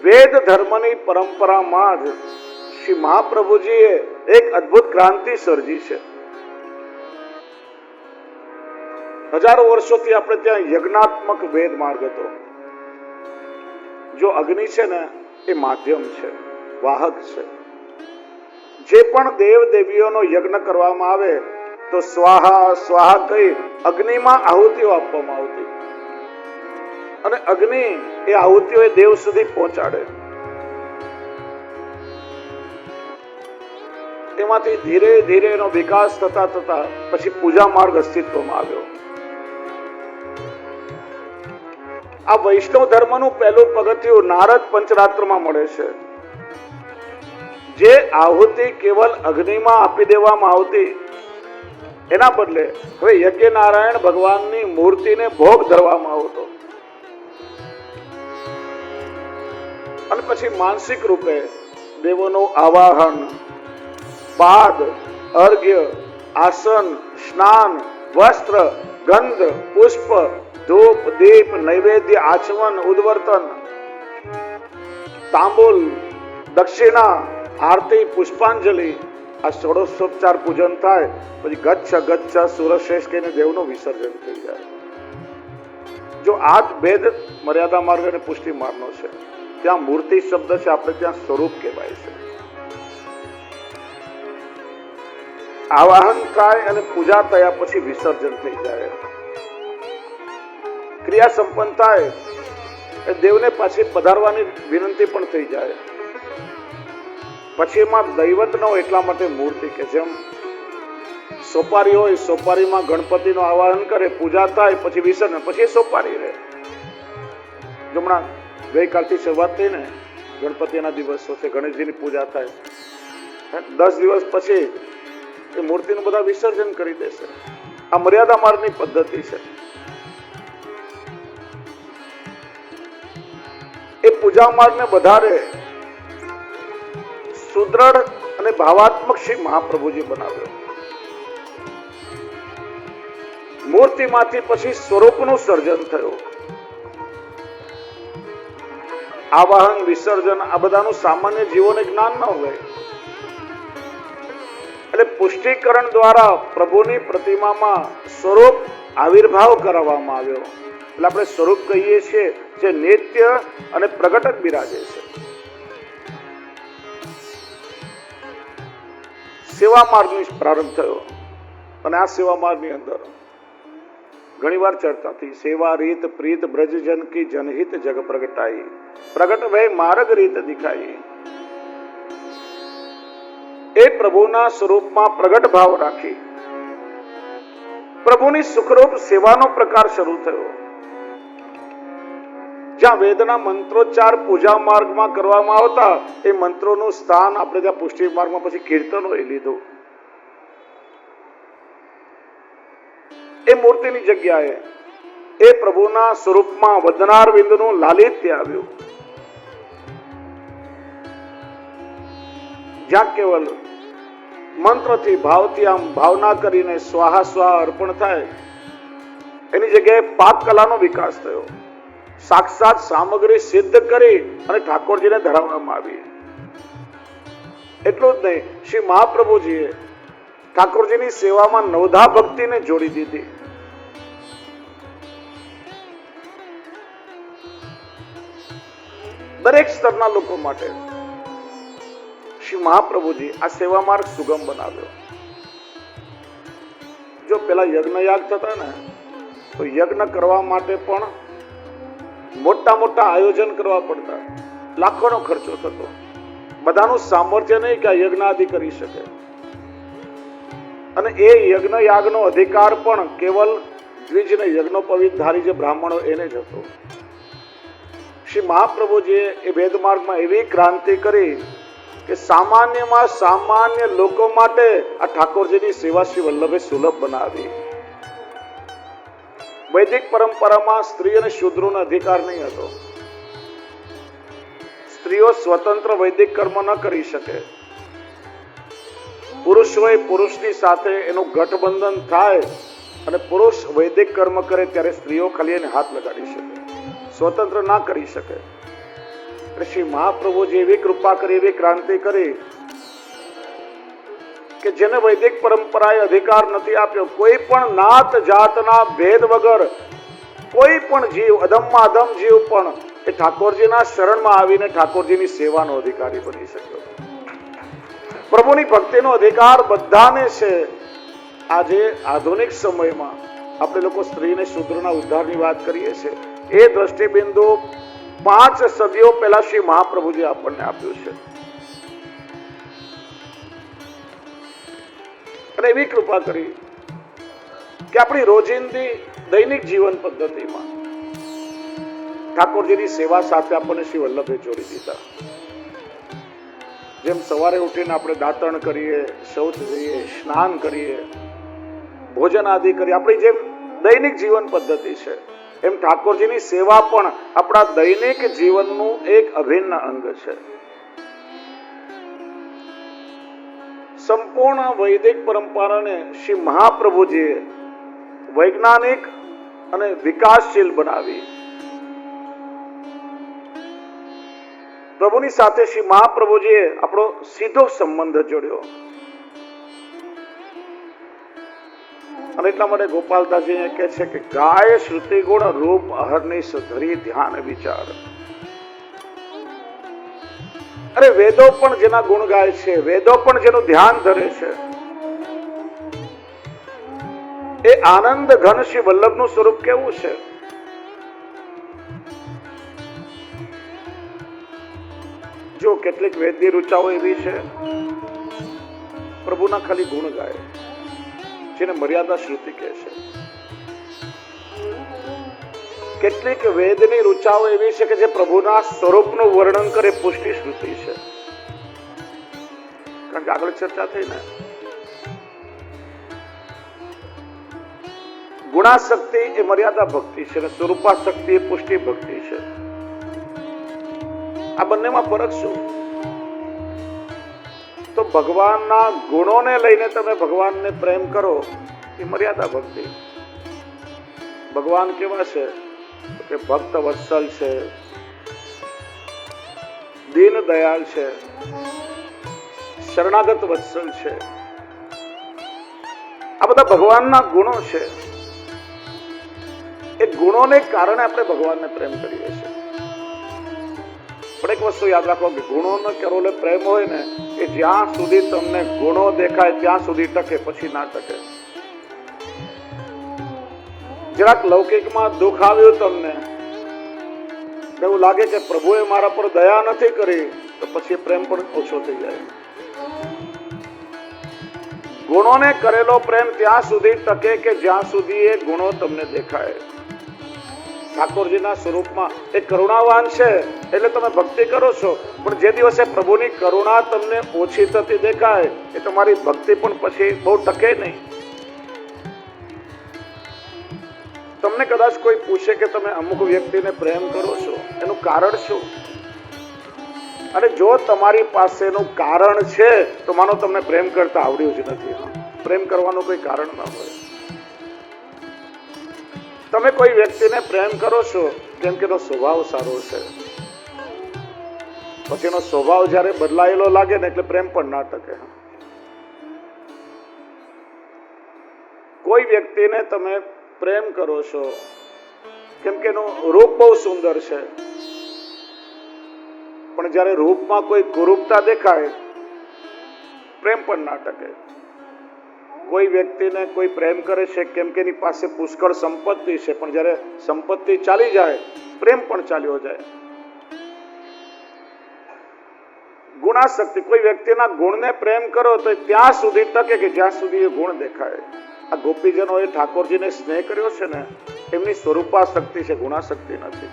વેદ ધર્મની પરંપરામાં જ શ્રી મહાપ્રભુજીએ એક અદ્ભુત ક્રાંતિ સર્જી છે. હજારો વર્ષોથી આપણે ત્યાં યજ્ઞાત્મક વેદ માર્ગ હતો. જો અગ્નિ છે ને એ માધ્યમ છે, વાહક છે. જે પણ દેવ દેવીઓનો યજ્ઞ કરવામાં આવે તો સ્વાહા સ્વાહા કહી અગ્નિમાં આહુતિઓ આપવામાં આવતી અને અગ્નિ એ આહુતિઓ એ દેવ સુધી પહોંચાડે. એમાંથી ધીરે ધીરે એનો વિકાસ થતા થતા પછી પૂજા માર્ગ અસ્તિત્વમાં આવ્યો. આ વૈષ્ણવ ધર્મનું પહેલું પગથિયું નારદ પંચરાત્રમાં મળે છે. જે આહુતિ કેવલ અગ્નિમાં આપી દેવામાં આવતી, એના બદલે હવે યજ્ઞ નારાયણ ભગવાનની મૂર્તિને ભોગ ધરવામાં આવતો અને પછી માનસિક રૂપે દેવોનું આવાહન, પાદ, અર્ઘ્ય, આસન, સ્નાન, વસ્ત્ર, ગંધ, પુષ્પ, ધૂપ, દીપ, નૈવેદ્ય, આચમન, ઉદ્વર્તન, તાંબુલ, દક્ષિણા, આરતી, પુષ્પાંજલિ, આ ષોડશોપચાર પૂજન થાય. પછી ગચ્છ ગચ્છ સુરશેષ કહીને દેવનું વિસર્જન થઈ જાય. જો આ જ ભેદ મર્યાદા માર્ગ અને પુષ્ટિ માર્ગનો છે. ત્યાં મૂર્તિ શબ્દ છે, આપણે ત્યાં સ્વરૂપ કહેવાય છે. આવાહન થાય અને પૂજા થયા પછી વિસર્જન થઈ જાય. ક્રિયા સંપન્ન થાય એ દેવને પાછી પધારવાની વિનંતી પણ થઈ જાય. પછી એમાં દૈવત ન હોય એટલા માટે મૂર્તિ, કે જેમ સોપારી હોય, સોપારીમાં ગણપતિનું આવાહન કરે, પૂજા થાય, પછી વિસર્જન, પછી સોપારી રહે. હમણાં ગઈકાલથી શરૂઆત થઈ ને, ગણપતિના દિવસો છે, ગણેશજીની પૂજા થાય, 10 દિવસ પછી એ મૂર્તિનું બધા વિસર્જન કરી દેશે. આ મર્યાદા માર્ગની પદ્ધતિ છે. એ પૂજા માર્ગને વધારે સુદ્રઢ અને ભાવાત્મક શ્રી મહાપ્રભુજી બનાવ્યો. મૂર્તિમાંથી પછી સ્વરૂપનું સર્જન થયું. આવાહન, વિસર્જન આ બધાનું સામાન્ય જીવોને જ્ઞાન ન હોય એટલે પુષ્ટિકરણ દ્વારા પ્રભુની પ્રતિમામાં સ્વરૂપ આવિર્ભાવ કરાવવામાં આવ્યો. એટલે આપણે સ્વરૂપ કહીએ છીએ જે નિત્ય અને પ્રગટ જ બિરાજે છે. સેવા માર્ગની પ્રારંભ થયો અને આ સેવા માર્ગની અંદર ઘણી વાર ચર્ચા થઈ. સેવા રીત પ્રીત બ્રજ જન કી જનહિત જગ પ્રગટાઈ, પ્રગટ ભય માર્ગ રીત દિખાઈ. એ પ્રભુના સ્વરૂપમાં પ્રગટ ભાવ રાખી પ્રભુની સુખરૂપ સેવાનો પ્રકાર શરૂ થયો. જ્યાં વેદના મંત્રોચ્ચાર પૂજા માર્ગમાં કરવામાં આવતા, એ મંત્રોનું સ્થાન આપણે ત્યાં પુષ્ટિ માર્ગમાં પછી કીર્તનોએ લીધું. એ મૂર્તિની જગ્યાએ એ પ્રભુના સ્વરૂપમાં વદનાર બિંદુનું લાલિત્ય આવ્યું. જ્યાં કેવલ મંત્રથી ભાવથી આમ ભાવના કરીને સ્વાહા સ્વાહા અર્પણ થાય, એની જગ્યાએ પાક કલાનો વિકાસ થયો. સાક્ષાત સામગ્રી સિદ્ધ કરી અને ઠાકોરજીને ધરાવવામાં આવી. એટલું જ નહીં, શ્રી મહાપ્રભુજીએ ઠાકોરજીની સેવામાં નવધા ભક્તિને જોડી દીધી. દરેક સ્તરના લોકો માટે શ્રી મહાપ્રભુજી આ સેવા માર્ગ સુગમ બનાવ્યો. જો પેલા યજ્ઞ યાગ થતા ને, તો યજ્ઞ કરવા માટે પણ મોટા મોટા આયોજન કરવા પડતા, લાખોનો ખર્ચો થતો. બધાનું સામર્થ્ય નહીં કે આ યજ્ઞ આદિ કરી શકે. અને એ યજ્ઞ યાગનો અધિકાર પણ કેવલ દ્વિજ ને યજ્ઞોપવિતધારી જે બ્રાહ્મણો એને જ હતો. શ્રી મહાપ્રભુજીએ એ વેદ માર્ગમાં એવી ક્રાંતિ કરી કે સામાન્યમાં સામાન્ય લોકો માટે આ ઠાકોરજીની સેવા શ્રી વલ્લભે સુલભ બનાવી. વૈદિક પરંપરામાં સ્ત્રી અને શૂદ્રોનો અધિકાર નહીં હતો. સ્ત્રીઓ સ્વતંત્ર વૈદિક કર્મ ન કરી શકે. પુરુષોએ પુરુષની સાથે એનું ગઠબંધન થાય અને પુરુષ વૈદિક કર્મ કરે ત્યારે સ્ત્રીઓ ખાલી એને હાથ લગાડી શકે, સ્વતંત્ર ના કરી શકે. શ્રી મહાપ્રભુજી એવી કૃપા કરી, એવી ક્રાંતિ કરી કે જેને વૈદિક પરંપરાએ અધિકાર નથી આપ્યો. કોઈ પણ નાત જાતના ભેદ વગર કોઈ પણ જીવ, અધમમાં અધમ જીવ પણ એ ઠાકોરજીના શરણમાં આવીને ઠાકોરજીની સેવાનો અધિકારી બની શક્યો. પ્રભુની ભક્તિનો અધિકાર બધાને છે. આજે આધુનિક સમયમાં આપણે લોકો સ્ત્રીને શૂદ્રના ઉદ્ધારની વાત કરીએ છીએ. એ દ્રષ્ટિબિંદુ 5 સદીઓ પહેલા શ્રી મહાપ્રભુજી આપણને આપ્યું છે. અને એવી કૃપા કરી કે આપણી રોજિંદી દૈનિક જીવન પદ્ધતિમાં ઠાકોરજીની સેવા સાથે આપણને શ્રી વલ્લભે જોડી દીધા. જેમ સવારે ઉઠીને આપણે દાંતણ કરીએ, શૌચ જઈએ, સ્નાન કરીએ, ભોજન આદિ કરીએ, આપણી જેમ દૈનિક જીવન પદ્ધતિ છે, એમ ઠાકોરજીની સેવા પણ આપણા દૈનિક જીવનનું એક અભિન્ન અંગ છે. સંપૂર્ણ વૈદિક પરંપરાને શ્રી મહાપ્રભુજીએ વૈજ્ઞાનિક અને વિકાસશીલ બનાવી. પ્રભુની સાથે શ્રી મહાપ્રભુજીએ આપણો સીધો સંબંધ જોડ્યો. અને એટલા માટે ગોપાલદાસજી કહે છે કે ગાય શ્રુતિ ગુણ રૂપ અહર્નિશ ધરી ધ્યાન વિચાર. અરે વેદો પણ જેના ગુણ ગાય છે, વેદો પણ જેનું ધ્યાન ધરે છે, એ આનંદ ઘન શ્રી વલ્લભનું સ્વરૂપ કેવું છે? જો કેટલીક વેદની રૂચાઓ એવી છે પ્રભુના ખાલી ગુણ ગાય, જેને મર્યાદા શ્રુતિ કહે છે. કેટલીક વેદની રૂચાઓ એવી છે કે જે પ્રભુના સ્વરૂપનું વર્ણન કરે, પુષ્ટિ શ્રુતિ છે. કારણ કે આગળ ચર્ચા થઈ ને, ગુણાશક્તિ એ મર્યાદા ભક્તિ છે અને સ્વરૂપાશક્તિ એ પુષ્ટિ ભક્તિ છે. આ બંનેમાં ફરક શું? તો ભગવાનના ગુણોને લઈને તમે ભગવાનને પ્રેમ કરો એ મર્યાદા ભક્તિ. ભગવાન કેવા છે કે ભક્ત વત્સલ છે, દીન દયાળ છે, શરણાગત વત્સલ છે. આ બધા ભગવાનના ગુણો છે. એ ગુણોને કારણે આપણે ભગવાનને પ્રેમ કરીએ છીએ. પણ એક વસ્તુ યાદ રાખો કે ગુણોનો કરેલો પ્રેમ હોય ને, એ જ્યાં સુધી તમને ગુણો દેખાય ત્યાં સુધી ટકે, પછી ના ટકે. જરાક લૌકિકમાં દુઃખ આવ્યું તમને, એવું લાગે કે પ્રભુએ મારા પર દયા નથી કરી, તો પછી પ્રેમ પણ ઓછો થઈ જાય. ગુણોને કરેલો પ્રેમ ત્યાં સુધી ટકે કે જ્યાં સુધી એ ગુણો તમને દેખાય. ઠાકોરજીના સ્વરૂપમાં એ કરુણાવાન છે એટલે તમે ભક્તિ કરો છો, પણ જે દિવસે પ્રભુની કરુણા તમને ઓછી થતી દેખાય, એ તમારી ભક્તિ પણ પછી બહુ ટકે નહીં. તમને કદાચ કોઈ પૂછે કે તમે અમુક વ્યક્તિને પ્રેમ કરો છો, એનું કારણ શું? અને જો તમારી પાસે એનું કારણ છે તો માનો તમને પ્રેમ કરતા આવડ્યું જ નથી. પ્રેમ કરવાનું કોઈ કારણ ના હોય. તમે કોઈ વ્યક્તિને પ્રેમ કરો છો કેમ કે એનો સ્વભાવ સારો છે, પછી એનો સ્વભાવ જયારે બદલાયેલો લાગે ને એટલે પ્રેમ પણ ના ટકે. કોઈ વ્યક્તિને તમે પ્રેમ કરો છો કેમ કે એનું રૂપ બહુ સુંદર છે, પણ જયારે રૂપમાં કોઈ કુરૂપતા દેખાય પ્રેમ પણ ના ટકે. કોઈ વ્યક્તિને કોઈ પ્રેમ કરે છે કેમ કે એની પાસે પુષ્કળ સંપત્તિ છે, પણ જયારે સંપત્તિ ચાલી જાય પ્રેમ પણ ચાલ્યો જાય. ગુણાશક્તિ, કોઈ વ્યક્તિના ગુણને પ્રેમ કરો તો ત્યાં સુધી ટકે કે જ્યાં સુધી એ ગુણ દેખાય. આ ગોપીજનોએ ઠાકોરજીને સ્નેહ કર્યો છે ને, એમની સ્વરૂપાશક્તિ છે, ગુણાશક્તિ નથી.